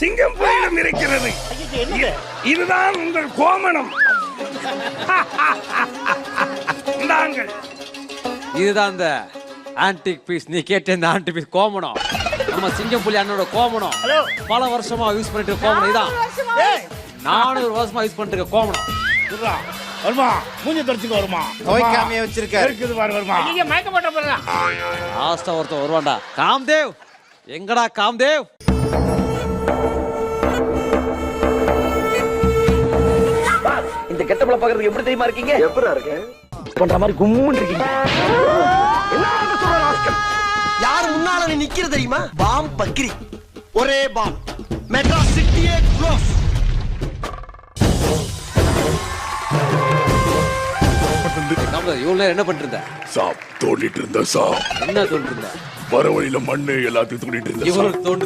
சிங்கம் புலியிடம் இருக்கிறது. இதுதான் உங்கள் கோமணம். இந்தாங்கள். இதுதான் இந்த ஆன்டிக் பீஸ். நீ கேட்ட இந்த ஆன்டிக் பீஸ் கோமணம். நம்ம சிங்கம் புலி அண்ணனோட கோமணம். பல வருஷமா யூஸ் பண்ணிட்டு இருக்க கோமணம் இதான். 400 வருஷமா யூஸ் பண்ணிட்டு இருக்க கோமணம். வருமா மூஞ்சி தொடச்சுக்க வருமா துவைக்காமையே வச்சிருக்காரு. இருக்குது பாரு வருமா. நீங்க மயக்க போட்ட போறா. லாஸ்டா ஒருத்தன் வருவான்டா. காம்தேவ் எங்கடா காம்தேவ்? இந்த கெட்டப்பல பாக்குறதுக்கு எப்படி தெரியுமா இருக்கீங்க? எப்படா இருக்கு? பண்ற மாதிரி கும்முன்னு இருக்கீங்க. யார் முன்னால நீ நிக்கிற தெரியுமா? பாம் பக்கிரி. ஒரே பாம். மெட்ராஸ் சிட்டியே க்ளோஸ். காம்தேவ் இவ்வளவு நேரம் என்ன பண்ணிட்டு இருந்த? சாப் தோண்டிட்டு இருந்த சாப். என்ன தோண்டிட்டு இருந்த? வர வழியில மண்ணு எல்லாத்தையும் தோண்டிட்டு இருந்த இவ்வளவு தோண்டு